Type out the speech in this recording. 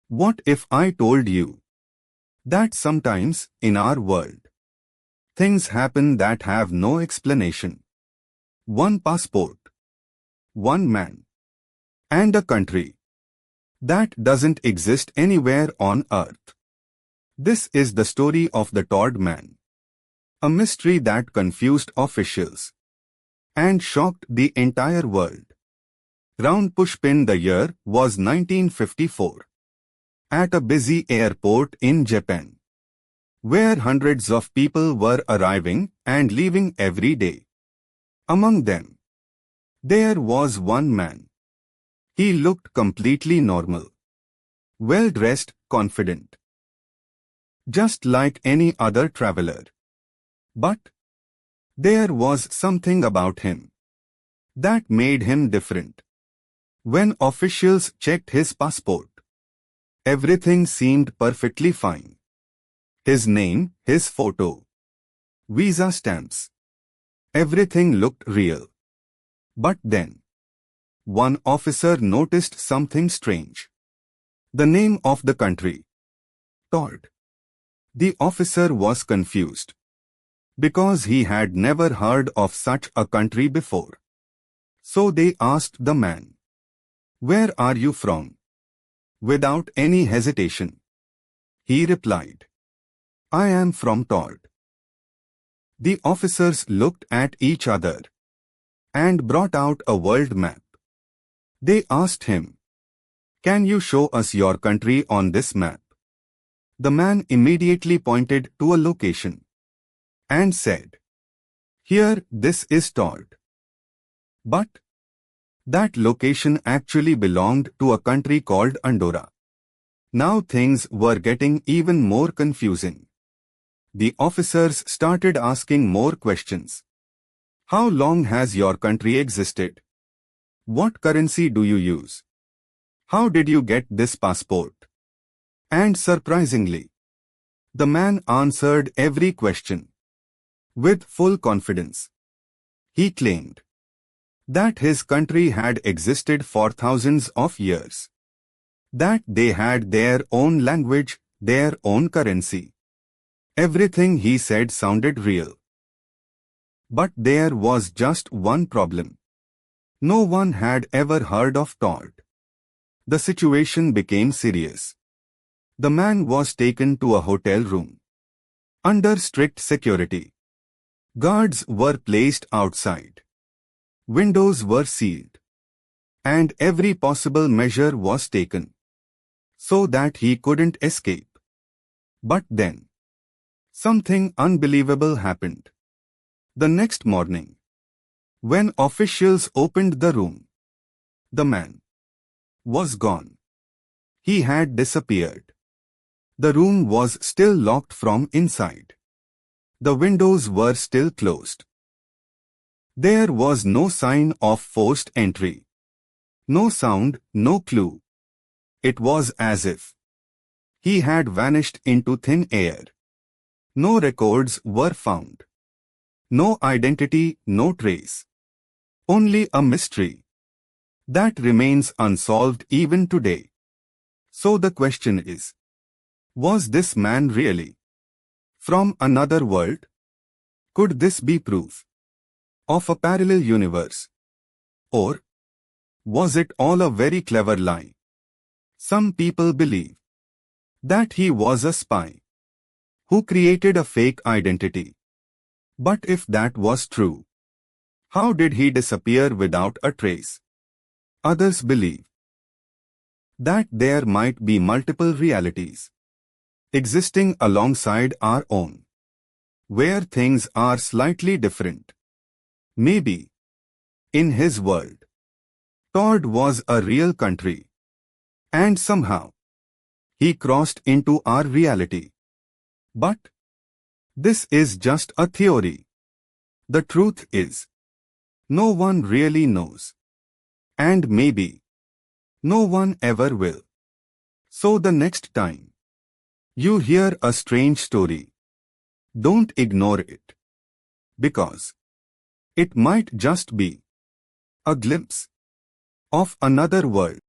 What if I told you that sometimes in our world, things happen that have no explanation? One passport, one man, and a country that doesn't exist anywhere on earth. This is the story of the Todd Man, a mystery that confused officials and shocked the entire world. Round Pushpin. The year was 1954. At a busy airport in Japan, where hundreds of people were arriving and leaving every day. Among them, there was one man. He looked completely normal, well-dressed, confident, just like any other traveler. But there was something about him that made him different. When officials checked his passport, everything seemed perfectly fine. His name, his photo, visa stamps, everything looked real. But then, one officer noticed something strange. The name of the country, Todd. The officer was confused, because he had never heard of such a country before. So they asked the man, "Where are you from?" Without any hesitation, he replied, "I am from Todd." The officers looked at each other and brought out a world map. They asked him, "Can you show us your country on this map?" The man immediately pointed to a location and said, "Here, this is Todd." But that location actually belonged to a country called Andorra. Now things were getting even more confusing. The officers started asking more questions. How long has your country existed? What currency do you use? How did you get this passport? And surprisingly, the man answered every question with full confidence. He claimed that his country had existed for thousands of years, that they had their own language, their own currency. Everything he said sounded real. But there was just one problem. No one had ever heard of Todd. The situation became serious. The man was taken to a hotel room under strict security. Guards were placed outside. Windows were sealed, and every possible measure was taken so that he couldn't escape. But then, something unbelievable happened. The next morning, when officials opened the room, the man was gone. He had disappeared. The room was still locked from inside. The windows were still closed. There was no sign of forced entry. No sound, no clue. It was as if he had vanished into thin air. No records were found. No identity, no trace. Only a mystery that remains unsolved even today. So the question is, was this man really from another world? Could this be proof of a parallel universe? Or was it all a very clever lie? Some people believe that he was a spy who created a fake identity. But if that was true, how did he disappear without a trace? Others believe that there might be multiple realities existing alongside our own, where things are slightly different. Maybe, in his world, Todd was a real country, and somehow, he crossed into our reality. But this is just a theory. The truth is, no one really knows. And maybe no one ever will. So the next time you hear a strange story, don't ignore it, because it might just be a glimpse of another world.